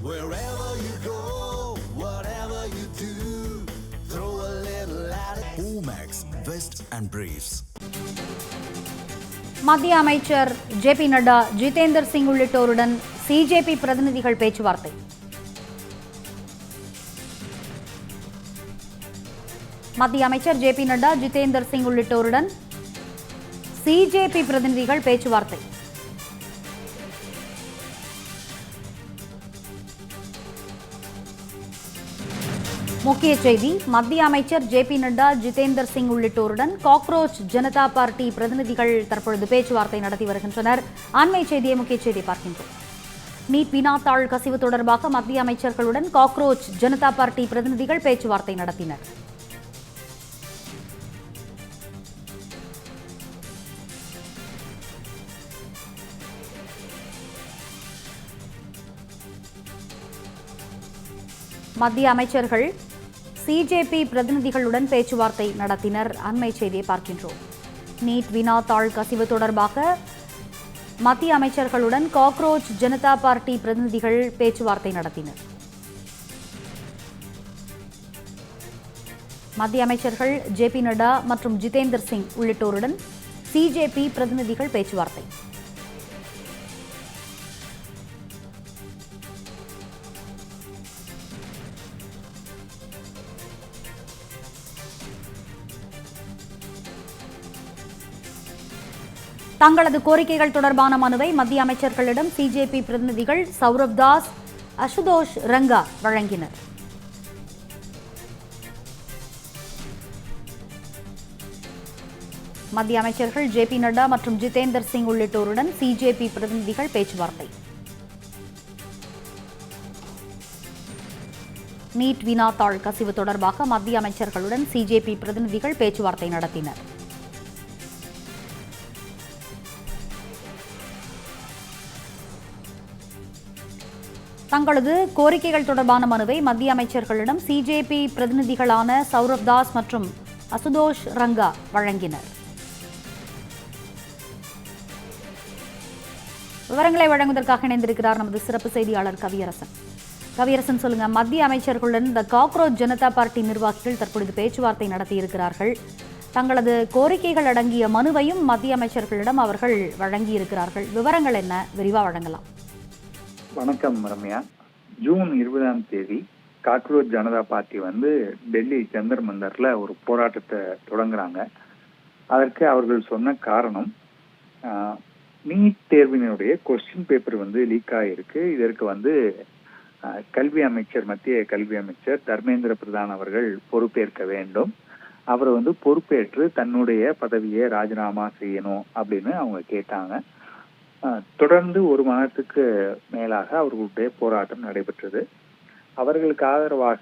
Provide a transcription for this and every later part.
Wherever you go, whatever you do, throw a little at it. Omax, Vest and Briefs. மத்திய அமைச்சர் JP. Nadda, Jitender Singh உள்ளிட்டோருடன் CJP பிரதிநிதிகள் பேச்சுவார்த்தை. மத்திய அமைச்சர் ஜே.பி. நட்டா, ஜிதேந்தர் சிங் உள்ளிட்டோருடன் சிஜேபி பிரதிநிதிகள் பேச்சுவார்த்தை. முக்கிய செய்தி: மத்திய அமைச்சர் ஜே.பி. நட்டா, ஜிதேந்தர் சிங் உள்ளிட்டோருடன் காக்ரோச் ஜனதா பார்ட்டி பிரதிநிதிகள் தற்பொழுது பேச்சுவார்த்தை நடத்தி வருகின்றனர். அண்மை செய்தியை முக்கிய செய்தி பார்க்கின்றோம். நீட் வினாத்தாள் கசிவு தொடர்பாக மத்திய அமைச்சர்களுடன் காக்ரோச் ஜனதா பார்ட்டி பிரதிநிதிகள் பேச்சுவார்த்தை நடத்தினர். மத்திய அமைச்சர்கள் சிஜேபி பிரதிநிதிகளுடன் பேச்சுவார்த்தை நடத்தினர். அண்மை செய்தியை பார்க்கின்றோம். நீட் வினாத்தாள் கசிவு தொடர்பாக மத்திய அமைச்சர்களுடன் காக்ரோச் ஜனதா பார்ட்டி பிரதிநிதிகள் பேச்சுவார்த்தை நடத்தினர். மத்திய அமைச்சர்கள் ஜே.பி. நட்டா மற்றும் ஜிதேந்தர் சிங் உள்ளிட்டோருடன் சிஜேபி பிரதிநிதிகள் பேச்சுவார்த்தை. தங்களது கோரிக்கைகள் தொடர்பான மனுவை மத்திய அமைச்சர்களிடம் சிஜேபி பிரதிநிதிகள் சௌரப் தாஸ், அசுதோஷ் ரங்கா வழங்கினர். மத்திய அமைச்சர்கள் ஜே.பி. நட்டா மற்றும் ஜிதேந்தர் சிங் உள்ளிட்டோருடன் சிஜேபி பிரதிநிதிகள் பேச்சுவார்த்தை. நீட் வினாத்தாள் கசிவு தொடர்பாக மத்திய அமைச்சர்களுடன் சிஜேபி பிரதிநிதிகள் பேச்சுவார்த்தை நடத்தினர். தங்களது கோரிக்கைகள் தொடர்பான மனுவை மத்திய அமைச்சர்களிடம் சிஜேபி பிரதிநிதிகளான சௌரப் தாஸ் மற்றும் அசுதோஷ் ரங்கா வழங்கினர். விவரங்களை வழங்குவதற்காக இணைந்திருக்கிறார் நமது சிறப்பு செய்தியாளர் கவியரசன். கவியரசன், சொல்லுங்க, மத்திய அமைச்சர்களுடன் இந்த காக்ரோச் ஜனதா பார்ட்டி நிர்வாகிகள் தற்பொழுது பேச்சுவார்த்தை நடத்தியிருக்கிறார்கள். தங்களது கோரிக்கைகள் அடங்கிய மனுவையும் மத்திய அமைச்சர்களிடம் அவர்கள் வழங்கியிருக்கிறார்கள். விவரங்கள் என்ன, விரிவாக வழங்கலாம். வணக்கம் ரம்யா. ஜூன் 20ஆம் தேதி காக்ரோச் ஜனதா பார்ட்டி டெல்லி ஜந்தர் மந்தர்ல ஒரு போராட்டத்தை தொடங்குறாங்க. அதற்கு அவர்கள் சொன்ன காரணம், நீட் தேர்வினுடைய கொஸ்டின் பேப்பர் லீக் ஆகிருக்கு. இதற்கு கல்வி அமைச்சர், மத்திய கல்வி அமைச்சர் தர்மேந்திர பிரதான் அவர்கள் பொறுப்பேற்க வேண்டும். அவர் பொறுப்பேற்று தன்னுடைய பதவியை ராஜினாமா செய்யணும் அப்படின்னு அவங்க கேட்டாங்க. தொடர்ந்து ஒரு மாதத்துக்கு மேலாக அவர்களுடைய போராட்டம் நடைபெற்றது. அவர்களுக்கு ஆதரவாக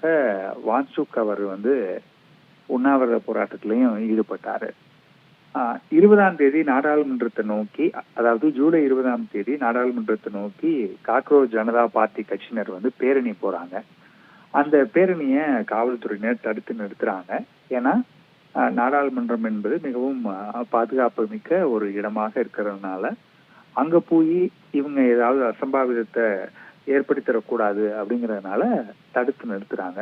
வான்சுக் அவர் உண்ணாவிரத போராட்டத்திலையும் ஈடுபட்டாரு. 20ஆம் தேதி நாடாளுமன்றத்தை நோக்கி, அதாவது ஜூலை 20ஆம் தேதி நாடாளுமன்றத்தை நோக்கி காக்ரோச் ஜனதா பார்ட்டி கட்சியினர் பேரணி போறாங்க. அந்த பேரணியை காவல்துறையினர் தடுத்து நிறுத்துறாங்க. ஏன்னா நாடாளுமன்றம் என்பது மிகவும் பாதுகாப்பு மிக்க ஒரு இடமாக இருக்கிறதுனால அங்க போய் இவங்க ஏதாவது அசம்பாவிதத்தை ஏற்படுத்திடக்கூடாது அப்படிங்கறதுனால தடுத்து நிறுத்துறாங்க.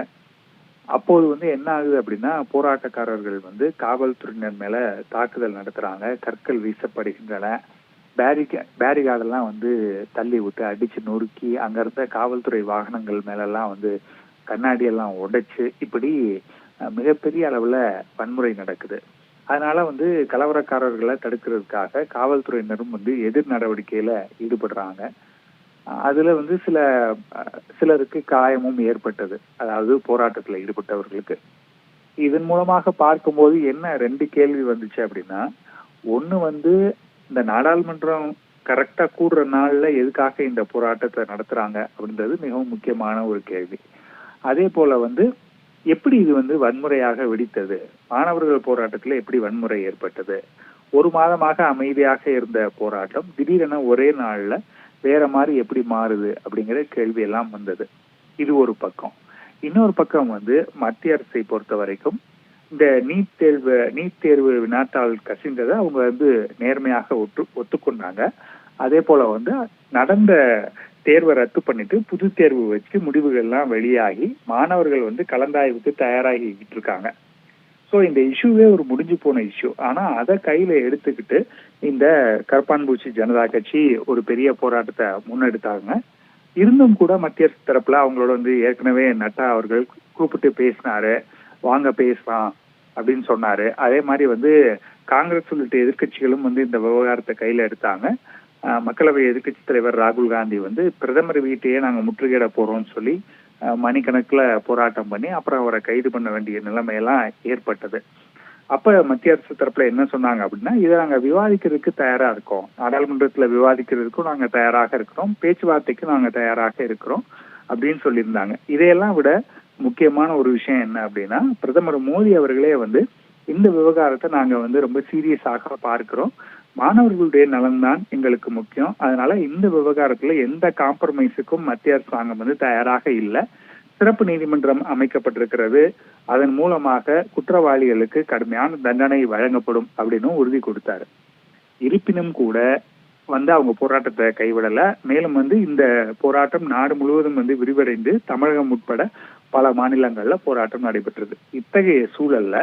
அப்போது என்ன ஆகுது அப்படின்னா, போராட்டக்காரர்கள் காவல்துறையினர் மேல தாக்குதல் நடத்துறாங்க. கற்கள் வீசப்படுகின்றன. பேரிகார்டெல்லாம் தள்ளி விட்டு அடிச்சு நொறுக்கி அங்க இருந்த காவல்துறை வாகனங்கள் மேலெல்லாம் கண்ணாடி எல்லாம் உடைச்சு, இப்படி மிகப்பெரிய அளவுல வன்முறை நடக்குது. அதனால கலவரக்காரர்களை தடுக்கிறதுக்காக காவல்துறையினரும் எதிர் நடவடிக்கையில ஈடுபடுறாங்க. அதுல சிலருக்கு காயமும் ஏற்பட்டது, அதாவது போராட்டத்துல ஈடுபட்டவர்களுக்கு. இதன் மூலமாக பார்க்கும்போது என்ன 2 கேள்வி வந்துச்சு அப்படின்னா, ஒண்ணு இந்த நாடாளுமன்றம் கரெக்டா கூடுற நாள்ல எதுக்காக இந்த போராட்டத்தை நடத்துறாங்க அப்படின்றது மிகவும் முக்கியமான ஒரு கேள்வி. அதே போல எப்படி இது வன்முறையாக வெடித்தது, மாணவர்கள் போராட்டத்துல எப்படி வன்முறை ஏற்பட்டது, ஒரு மாதமாக அமைதியாக இருந்த போராட்டம் திடீரென ஒரே நாள்ல வேற மாதிரி எப்படி மாறுது அப்படிங்கிற கேள்வி எல்லாம் வந்தது. இது ஒரு பக்கம். இன்னொரு பக்கம் மத்திய அரசை பொறுத்த வரைக்கும் இந்த நீட் தேர்வு வினாத்தாள் கசிந்ததை அவங்க நேர்மையாக ஒத்துக்கொண்டாங்க. அதே போல நடந்த தேர்வை ரத்து பண்ணிட்டு புது தேர்வு வச்சு முடிவுகள்லாம் வெளியாகி மாணவர்கள் வந்து கலந்தாய்வுக்கு தயாராகிட்டு இருக்காங்க. ஸோ இந்த இஷ்யூவே ஒரு முடிஞ்சு போன இஷ்யூ. ஆனா அதை கையில எடுத்துக்கிட்டு இந்த கரப்பான்பூச்சி ஜனதா கட்சி ஒரு பெரிய போராட்டத்தை முன்னெடுத்தாங்க. இருந்தும் கூட மத்திய அரசு தரப்புல அவங்களோட வந்து ஏற்கனவே நட்டா அவர்கள் கூப்பிட்டு பேசினாரு, வாங்க பேசலாம் அப்படின்னு சொன்னாரு. அதே மாதிரி வந்து காங்கிரஸ் உள்ளிட்ட எதிர்கட்சிகளும் வந்து இந்த விவகாரத்தை கையில எடுத்தாங்க. மக்களவை எதிர்கட்சி தலைவர் ராகுல் காந்தி வந்து பிரதமர் வீட்டையே நாங்க முற்றுகையிட போறோம்னு சொல்லி மணிக்கணக்குல போராட்டம் பண்ணி அப்புறம் அவரை கைது பண்ண வேண்டிய நிலைமையெல்லாம் ஏற்பட்டது. அப்ப மத்திய அரசு தரப்புல என்ன சொன்னாங்க அப்படின்னா, இதை நாங்க விவாதிக்கிறதுக்கு தயாரா இருக்கோம், நாடாளுமன்றத்துல விவாதிக்கிறதுக்கும் நாங்க தயாராக இருக்கிறோம், பேச்சுவார்த்தைக்கு நாங்க தயாராக இருக்கிறோம் அப்படின்னு சொல்லியிருந்தாங்க. இதையெல்லாம் விட முக்கியமான ஒரு விஷயம் என்ன அப்படின்னா, பிரதமர் மோடி அவர்களே வந்து இந்த விவகாரத்தை நாங்க வந்து ரொம்ப சீரியஸாக பார்க்கிறோம், மாணவர்களுடைய நலன்தான் எங்களுக்கு முக்கியம், அதனால இந்த விவகாரத்துல எந்த காம்ப்ரமைஸுக்கும் மத்திய அரசாங்கம் வந்து தயாராக இல்லை, சிறப்பு நீதிமன்றம் அமைக்கப்பட்டிருக்கிறது, அதன் மூலமாக குற்றவாளிகளுக்கு கடுமையான தண்டனை வழங்கப்படும் அப்படின்னு உறுதி கொடுத்தாரு. இருப்பினும் கூட வந்து அவங்க போராட்டத்தை கைவிடல. மேலும் வந்து இந்த போராட்டம் நாடு முழுவதும் வந்து விரிவடைந்து தமிழகம் உட்பட பல மாநிலங்கள்ல போராட்டம் நடைபெற்றது. இத்தகைய சூழல்ல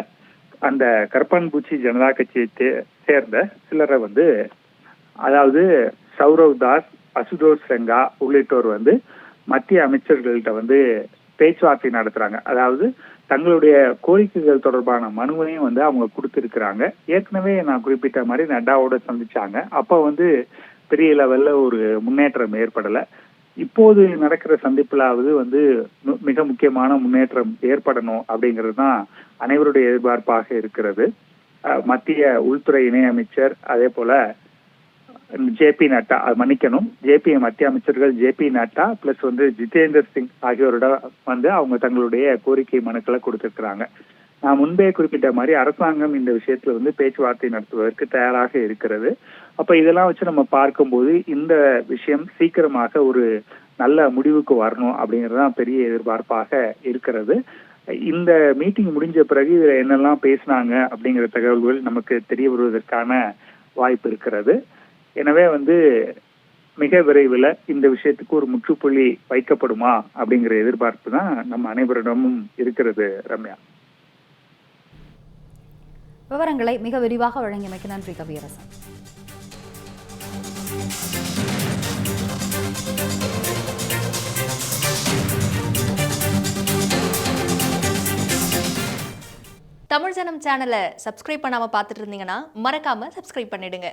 அந்த கரப்பான்பூச்சி ஜனதா கட்சியை சேர்ந்த சிலரை வந்து, அதாவது சௌரவ் தாஸ், அசுதோஷ் ரெங்கா உள்ளிட்டோர் வந்து மத்திய அமைச்சர்கள்ட்ட வந்து பேச்சுவார்த்தை நடத்துறாங்க. அதாவது தங்களுடைய கோரிக்கைகள் தொடர்பான மனுவையும் வந்து அவங்க கொடுத்திருக்கிறாங்க. ஏற்கனவே நான் குறிப்பிட்ட மாதிரி நட்டாவோட சந்திச்சாங்க. அப்ப வந்து பெரிய லெவல்ல ஒரு முன்னேற்றம் ஏற்படல. இப்போது நடக்கிற சந்திப்பிலாவது வந்து மிக முக்கியமான முன்னேற்றம் ஏற்படணும் அப்படிங்கிறது தான் அனைவருடைய எதிர்பார்ப்பாக இருக்கிறது. மத்திய உள்துறை இணையமைச்சர், அதே போல ஜேபி நட்டா, மத்திய அமைச்சர்கள் ஜேபி நட்டா பிளஸ் வந்து ஜிதேந்தர் சிங் ஆகியோரோட வந்து அவங்க தங்களுடைய கோரிக்கை மனுக்களை கொடுத்திருக்கிறாங்க. நான் முன்பே குறிப்பிட்ட மாதிரி அரசாங்கம் இந்த விஷயத்துல வந்து பேச்சுவார்த்தை நடத்துவதற்கு தயாராக இருக்கிறது. அப்ப இதெல்லாம் வச்சு நம்ம பார்க்கும்போது இந்த விஷயம் சீக்கிரமாக ஒரு நல்ல முடிவுக்கு வரணும் அப்படிங்கறதுதான் பெரிய எதிர்பார்ப்பாக இருக்கிறது. இந்த மீட்டிங் முடிஞ்ச பிறகு இதுல என்னெல்லாம் பேசினாங்க அப்படிங்கிற தகவல்கள் நமக்கு தெரிய வருவதற்கான வாய்ப்பு இருக்கிறது. எனவே வந்து மிக விரைவில் இந்த விஷயத்துக்கு ஒரு முற்றுப்புள்ளி வைக்கப்படுமா அப்படிங்கிற எதிர்பார்ப்பு தான் நம்ம அனைவரிடமும் இருக்கிறது. ரம்யா, விவரங்களை மிக விரிவாக வழங்கியமைக்கு நன்றி கவியரசன். தமிழ் ஜனம் சேனலை சப்ஸ்கிரைப் பண்ணாம பார்த்துட்டு இருந்தீங்கன்னா மறக்காம சப்ஸ்கிரைப் பண்ணிடுங்க.